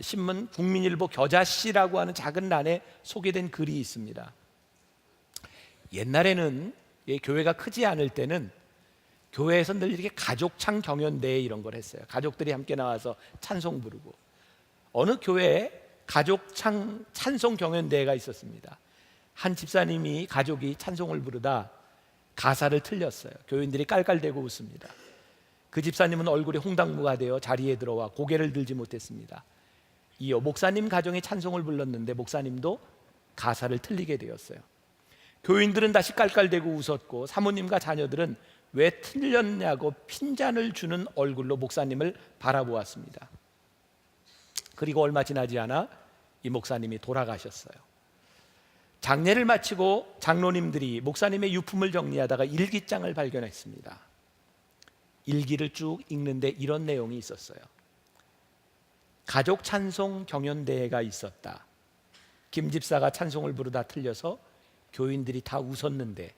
신문 국민일보 겨자씨라고 하는 작은 란에 소개된 글이 있습니다. 옛날에는 교회가 크지 않을 때는 교회에서 늘 이렇게 가족창 경연대회 이런 걸 했어요. 가족들이 함께 나와서 찬송 부르고, 어느 교회에 가족창 찬송 경연대회가 있었습니다. 한 집사님이 가족이 찬송을 부르다 가사를 틀렸어요. 교인들이 깔깔대고 웃습니다. 그 집사님은 얼굴이 홍당무가 되어 자리에 들어와 고개를 들지 못했습니다. 이어 목사님 가정이 찬송을 불렀는데 목사님도 가사를 틀리게 되었어요. 교인들은 다시 깔깔대고 웃었고 사모님과 자녀들은 왜 틀렸냐고 핀잔을 주는 얼굴로 목사님을 바라보았습니다. 그리고 얼마 지나지 않아 이 목사님이 돌아가셨어요. 장례를 마치고 장로님들이 목사님의 유품을 정리하다가 일기장을 발견했습니다. 일기를 쭉 읽는데 이런 내용이 있었어요. 가족 찬송 경연대회가 있었다. 김 집사가 찬송을 부르다 틀려서 교인들이 다 웃었는데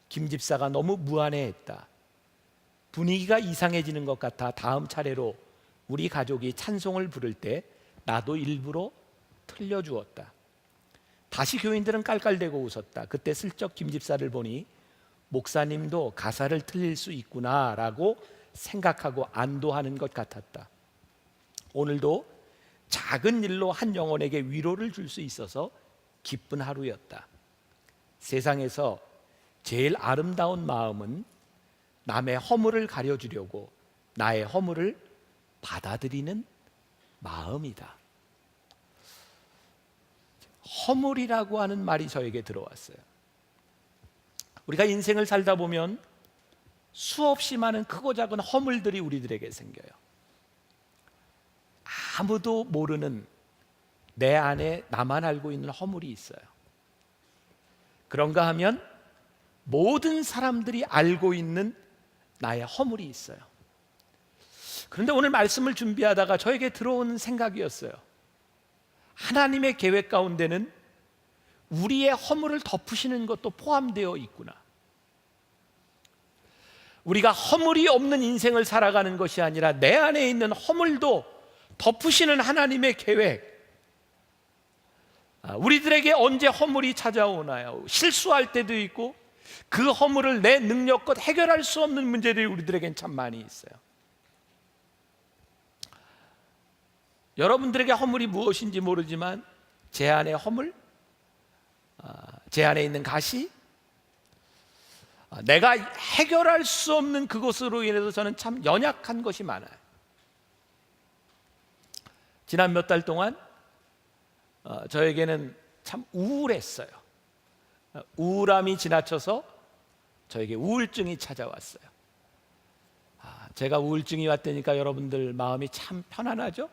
김 집사가 너무 무안해했다. 분위기가 이상해지는 것 같아 다음 차례로 우리 가족이 찬송을 부를 때 나도 일부러 틀려주었다. 다시 교인들은 깔깔대고 웃었다. 그때 슬쩍 김 집사를 보니 목사님도 가사를 틀릴 수 있구나라고 생각하고 안도하는 것 같았다. 오늘도 작은 일로 한 영혼에게 위로를 줄 수 있어서 기쁜 하루였다. 세상에서 제일 아름다운 마음은 남의 허물을 가려주려고 나의 허물을 받아들이는 마음이다. 허물이라고 하는 말이 저에게 들어왔어요. 우리가 인생을 살다 보면 수없이 많은 크고 작은 허물들이 우리들에게 생겨요. 아무도 모르는 내 안에 나만 알고 있는 허물이 있어요. 그런가 하면 모든 사람들이 알고 있는 나의 허물이 있어요. 그런데 오늘 말씀을 준비하다가 저에게 들어온 생각이었어요. 하나님의 계획 가운데는 우리의 허물을 덮으시는 것도 포함되어 있구나. 우리가 허물이 없는 인생을 살아가는 것이 아니라 내 안에 있는 허물도 덮으시는 하나님의 계획. 우리들에게 언제 허물이 찾아오나요? 실수할 때도 있고 그 허물을 내 능력껏 해결할 수 없는 문제들이 우리들에겐 참 많이 있어요. 여러분들에게 허물이 무엇인지 모르지만 제 안의 허물, 제 안에 있는 가시, 내가 해결할 수 없는 그것으로 인해서 저는 참 연약한 것이 많아요. 지난 몇 달 동안 저에게는 참 우울했어요. 우울함이 지나쳐서 저에게 우울증이 찾아왔어요. 제가 우울증이 왔다니까 여러분들 마음이 참 편안하죠?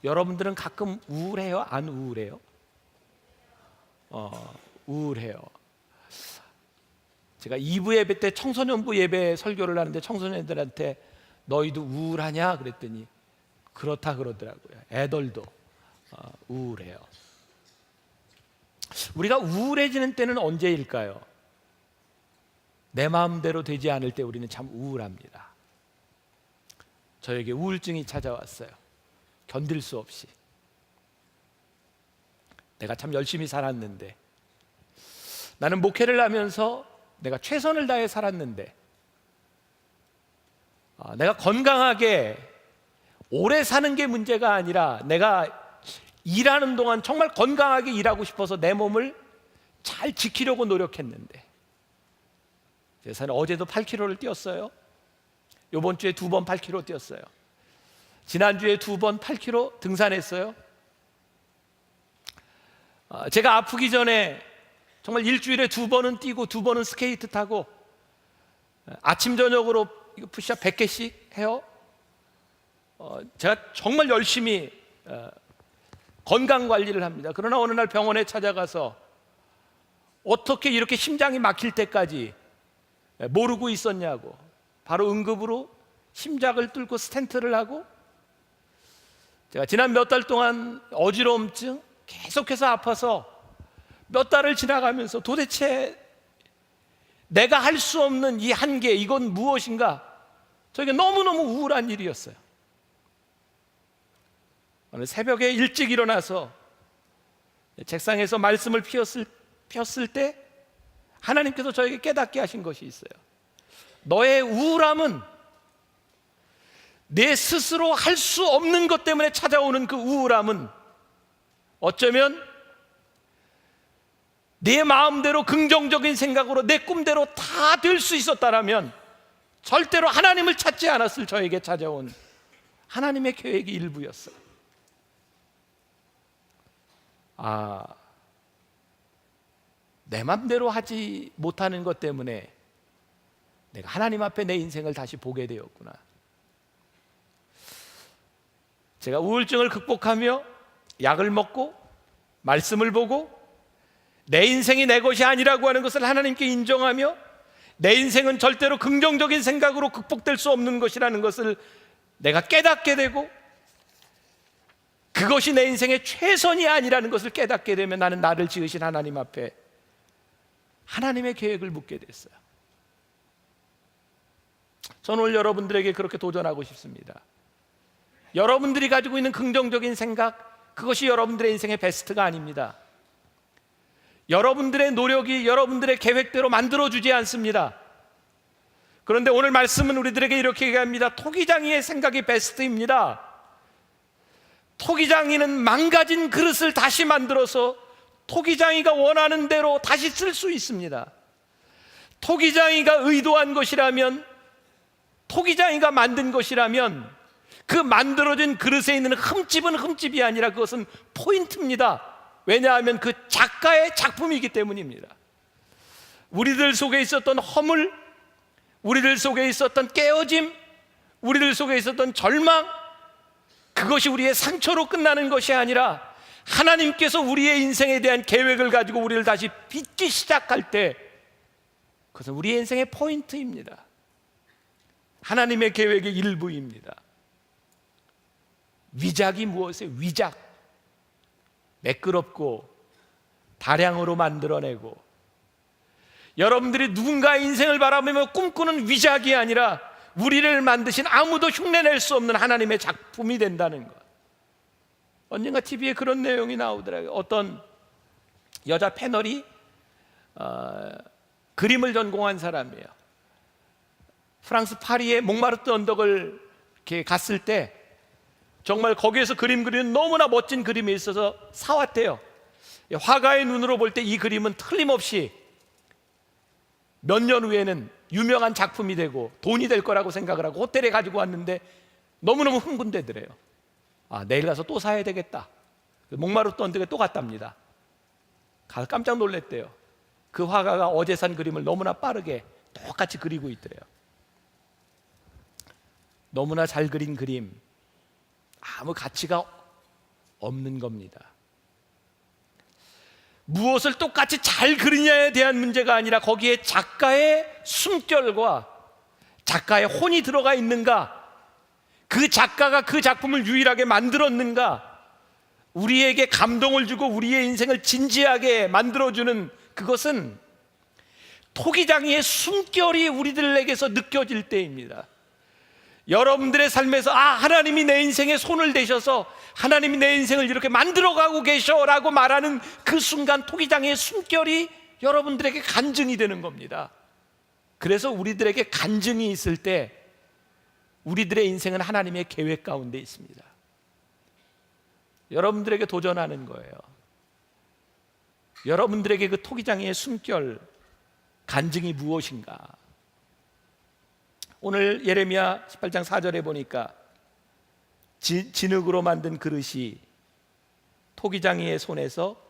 여러분들은 가끔 우울해요? 안 우울해요? 우울해요. 제가 2부 예배 때 청소년부 예배 설교를 하는데 청소년들한테 너희도 우울하냐 그랬더니 그렇다 그러더라고요. 애들도 우울해요. 우리가 우울해지는 때는 언제일까요? 내 마음대로 되지 않을 때 우리는 참 우울합니다. 저에게 우울증이 찾아왔어요. 견딜 수 없이. 내가 참 열심히 살았는데, 나는 목회를 하면서 내가 최선을 다해 살았는데, 내가 건강하게 오래 사는 게 문제가 아니라 내가 일하는 동안 정말 건강하게 일하고 싶어서 내 몸을 잘 지키려고 노력했는데, 제가 어제도 8km를 뛰었어요. 이번 주에 2번 8km 뛰었어요. 지난주에 2번 8km 등산했어요. 제가 아프기 전에 정말 일주일에 2번은 뛰고 2번은 스케이트 타고 아침 저녁으로 푸시업 100개씩 해요. 제가 정말 열심히 건강 관리를 합니다. 그러나 어느 날 병원에 찾아가서 어떻게 이렇게 심장이 막힐 때까지 모르고 있었냐고, 바로 응급으로 심장을 뚫고 스텐트를 하고, 제가 지난 몇 달 동안 어지러움증 계속해서 아파서 몇 달을 지나가면서 도대체 내가 할 수 없는 이 한계, 이건 무엇인가, 저에게 너무너무 우울한 일이었어요. 오늘 새벽에 일찍 일어나서 책상에서 말씀을 폈을 때 하나님께서 저에게 깨닫게 하신 것이 있어요. 너의 우울함은 내 스스로 할 수 없는 것 때문에 찾아오는 그 우울함은 어쩌면 내 마음대로 긍정적인 생각으로 내 꿈대로 다 될 수 있었다라면 절대로 하나님을 찾지 않았을 저에게 찾아온 하나님의 계획이 일부였어요. 내 맘대로 하지 못하는 것 때문에 내가 하나님 앞에 내 인생을 다시 보게 되었구나. 제가 우울증을 극복하며 약을 먹고 말씀을 보고 내 인생이 내 것이 아니라고 하는 것을 하나님께 인정하며 내 인생은 절대로 긍정적인 생각으로 극복될 수 없는 것이라는 것을 내가 깨닫게 되고, 그것이 내 인생의 최선이 아니라는 것을 깨닫게 되면 나는 나를 지으신 하나님 앞에 하나님의 계획을 묻게 됐어요. 저는 오늘 여러분들에게 그렇게 도전하고 싶습니다. 여러분들이 가지고 있는 긍정적인 생각, 그것이 여러분들의 인생의 베스트가 아닙니다. 여러분들의 노력이 여러분들의 계획대로 만들어주지 않습니다. 그런데 오늘 말씀은 우리들에게 이렇게 얘기합니다. 토기장이의 생각이 베스트입니다. 토기장이는 망가진 그릇을 다시 만들어서 토기장이가 원하는 대로 다시 쓸 수 있습니다. 토기장이가 의도한 것이라면, 토기장이가 만든 것이라면 그 만들어진 그릇에 있는 흠집은 흠집이 아니라 그것은 포인트입니다. 왜냐하면 그 작가의 작품이기 때문입니다. 우리들 속에 있었던 허물, 우리들 속에 있었던 깨어짐, 우리들 속에 있었던 절망, 그것이 우리의 상처로 끝나는 것이 아니라 하나님께서 우리의 인생에 대한 계획을 가지고 우리를 다시 빚기 시작할 때 그것은 우리의 인생의 포인트입니다. 하나님의 계획의 일부입니다. 위작이 무엇이에요? 위작. 매끄럽고 다량으로 만들어내고, 여러분들이 누군가의 인생을 바라보며 꿈꾸는 위작이 아니라 우리를 만드신 아무도 흉내낼 수 없는 하나님의 작품이 된다는 것. 언젠가 TV에 그런 내용이 나오더라고요. 어떤 여자 패널이 그림을 전공한 사람이에요. 프랑스 파리의 몽마르트 언덕을 이렇게 갔을 때 정말 거기에서 그림 그리는 너무나 멋진 그림이 있어서 사왔대요. 화가의 눈으로 볼 때 이 그림은 틀림없이 몇 년 후에는 유명한 작품이 되고 돈이 될 거라고 생각을 하고 호텔에 가지고 왔는데 너무너무 흥분되더래요. 내일 가서 또 사야 되겠다. 목마르던 데에 또 갔답니다. 가서 깜짝 놀랐대요. 그 화가가 어제 산 그림을 너무나 빠르게 똑같이 그리고 있더래요. 너무나 잘 그린 그림, 아무 가치가 없는 겁니다. 무엇을 똑같이 잘 그리냐에 대한 문제가 아니라 거기에 작가의 숨결과 작가의 혼이 들어가 있는가, 그 작가가 그 작품을 유일하게 만들었는가, 우리에게 감동을 주고 우리의 인생을 진지하게 만들어주는 그것은 토기장이의 숨결이 우리들에게서 느껴질 때입니다. 여러분들의 삶에서 하나님이 내 인생에 손을 대셔서 하나님이 내 인생을 이렇게 만들어가고 계셔라고 말하는 그 순간 토기장의 숨결이 여러분들에게 간증이 되는 겁니다. 그래서 우리들에게 간증이 있을 때 우리들의 인생은 하나님의 계획 가운데 있습니다. 여러분들에게 도전하는 거예요. 여러분들에게 그 토기장의 숨결 간증이 무엇인가? 오늘 예레미야 18장 4절에 보니까 진흙으로 만든 그릇이 토기장이의 손에서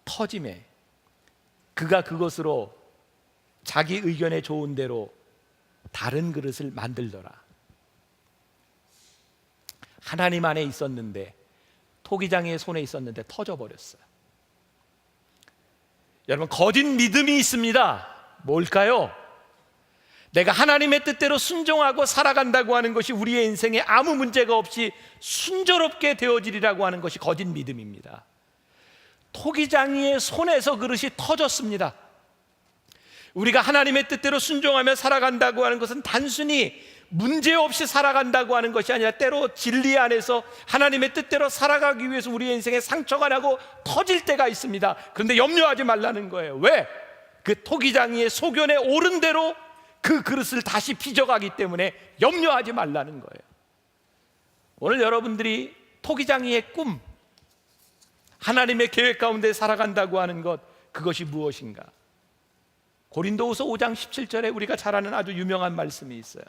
터짐에 그가 그것으로 자기 의견에 좋은 대로 다른 그릇을 만들더라. 하나님 안에 있었는데, 토기장이의 손에 있었는데 터져버렸어요. 여러분, 거짓 믿음이 있습니다. 뭘까요? 내가 하나님의 뜻대로 순종하고 살아간다고 하는 것이 우리의 인생에 아무 문제가 없이 순조롭게 되어지리라고 하는 것이 거짓 믿음입니다. 토기장이의 손에서 그릇이 터졌습니다. 우리가 하나님의 뜻대로 순종하며 살아간다고 하는 것은 단순히 문제없이 살아간다고 하는 것이 아니라 때로 진리 안에서 하나님의 뜻대로 살아가기 위해서 우리의 인생에 상처가 나고 터질 때가 있습니다. 그런데 염려하지 말라는 거예요. 왜? 그 토기장이의 소견에 오른 대로 그 그릇을 다시 빚어가기 때문에 염려하지 말라는 거예요. 오늘 여러분들이 토기장이의 꿈, 하나님의 계획 가운데 살아간다고 하는 것, 그것이 무엇인가? 고린도후서 5장 17절에 우리가 잘 아는 아주 유명한 말씀이 있어요.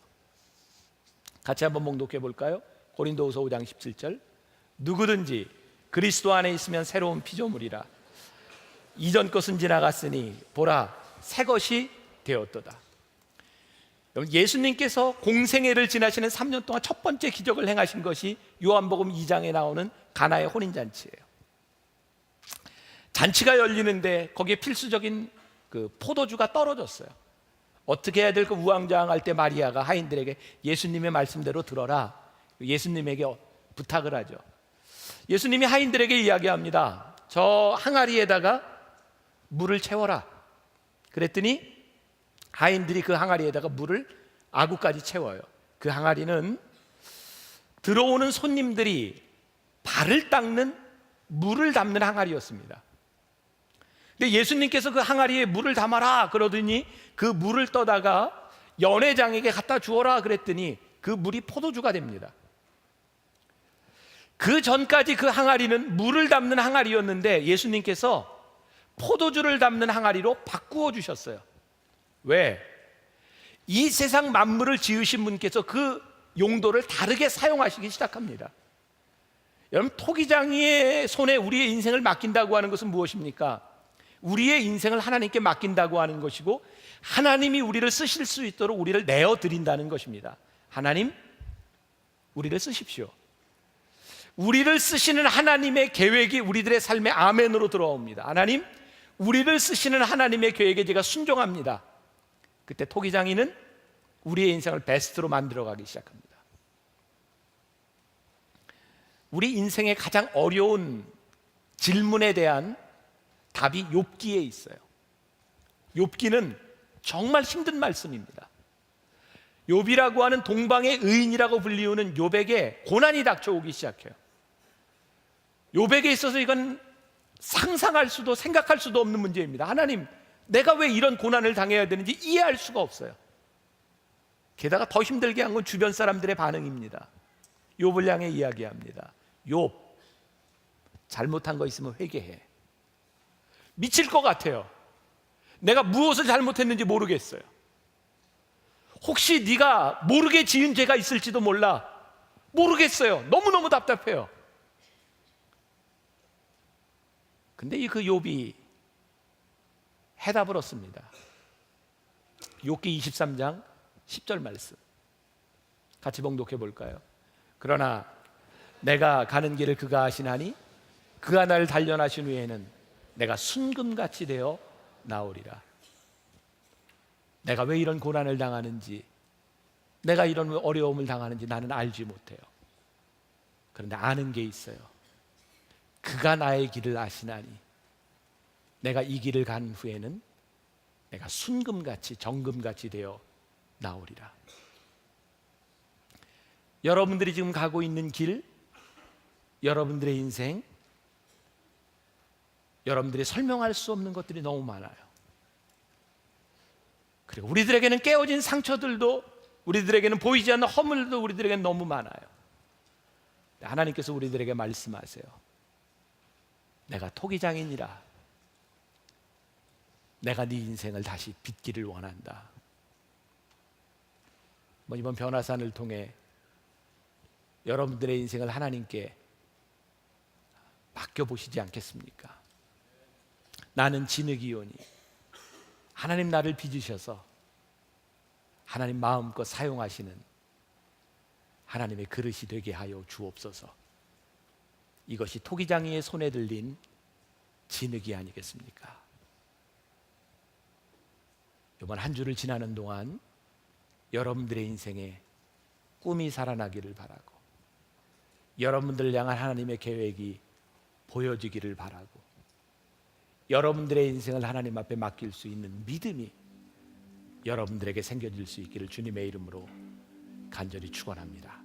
같이 한번 봉독해 볼까요? 고린도후서 5장 17절. 누구든지 그리스도 안에 있으면 새로운 피조물이라. 이전 것은 지나갔으니 보라 새 것이 되었도다. 예수님께서 공생애를 지나시는 3년 동안 첫 번째 기적을 행하신 것이 요한복음 2장에 나오는 가나의 혼인잔치예요. 잔치가 열리는데 거기에 필수적인 그 포도주가 떨어졌어요. 어떻게 해야 될까 우왕좌왕할 때 마리아가 하인들에게 예수님의 말씀대로 들어라, 예수님에게 부탁을 하죠. 예수님이 하인들에게 이야기합니다. 저 항아리에다가 물을 채워라. 그랬더니 하인들이 그 항아리에다가 물을 아구까지 채워요. 그 항아리는 들어오는 손님들이 발을 닦는 물을 담는 항아리였습니다. 근데 예수님께서 그 항아리에 물을 담아라 그러더니 그 물을 떠다가 연회장에게 갖다 주어라 그랬더니 그 물이 포도주가 됩니다. 그 전까지 그 항아리는 물을 담는 항아리였는데 예수님께서 포도주를 담는 항아리로 바꾸어 주셨어요. 왜? 이 세상 만물을 지으신 분께서 그 용도를 다르게 사용하시기 시작합니다. 여러분, 토기장이의 손에 우리의 인생을 맡긴다고 하는 것은 무엇입니까? 우리의 인생을 하나님께 맡긴다고 하는 것이고 하나님이 우리를 쓰실 수 있도록 우리를 내어드린다는 것입니다. 하나님, 우리를 쓰십시오. 우리를 쓰시는 하나님의 계획이 우리들의 삶에 아멘으로 들어옵니다. 하나님, 우리를 쓰시는 하나님의 계획에 제가 순종합니다. 그때 토기장이는 우리의 인생을 베스트로 만들어가기 시작합니다. 우리 인생의 가장 어려운 질문에 대한 답이 욥기에 있어요. 욥기는 정말 힘든 말씀입니다. 욥이라고 하는 동방의 의인이라고 불리우는 욥에게 고난이 닥쳐오기 시작해요. 욥에게 있어서 이건 상상할 수도 생각할 수도 없는 문제입니다. 하나님, 내가 왜 이런 고난을 당해야 되는지 이해할 수가 없어요. 게다가 더 힘들게 한 건 주변 사람들의 반응입니다. 욥을 향해 이야기합니다. 욥, 잘못한 거 있으면 회개해. 미칠 것 같아요. 내가 무엇을 잘못했는지 모르겠어요. 혹시 네가 모르게 지은 죄가 있을지도 몰라. 모르겠어요. 너무너무 답답해요. 근데 그 욥이 해답을 얻습니다. 욥기 23장 10절 말씀 같이 봉독해 볼까요? 그러나 내가 가는 길을 그가 아시나니 그가 나를 단련하신 후에는 내가 순금같이 되어 나오리라. 내가 왜 이런 고난을 당하는지, 내가 이런 어려움을 당하는지 나는 알지 못해요. 그런데 아는 게 있어요. 그가 나의 길을 아시나니 내가 이 길을 간 후에는 내가 순금같이 정금같이 되어 나오리라. 여러분들이 지금 가고 있는 길, 여러분들의 인생, 여러분들이 설명할 수 없는 것들이 너무 많아요. 그리고 우리들에게는 깨어진 상처들도, 우리들에게는 보이지 않는 허물도 우리들에게는 너무 많아요. 하나님께서 우리들에게 말씀하세요. 내가 토기장이니라. 내가 네 인생을 다시 빚기를 원한다. 이번 변화산을 통해 여러분들의 인생을 하나님께 맡겨보시지 않겠습니까? 나는 진흙이오니 하나님 나를 빚으셔서 하나님 마음껏 사용하시는 하나님의 그릇이 되게 하여 주옵소서. 이것이 토기장이의 손에 들린 진흙이 아니겠습니까? 이번 한 주를 지나는 동안 여러분들의 인생에 꿈이 살아나기를 바라고, 여러분들을 향한 하나님의 계획이 보여지기를 바라고, 여러분들의 인생을 하나님 앞에 맡길 수 있는 믿음이 여러분들에게 생겨질 수 있기를 주님의 이름으로 간절히 축원합니다.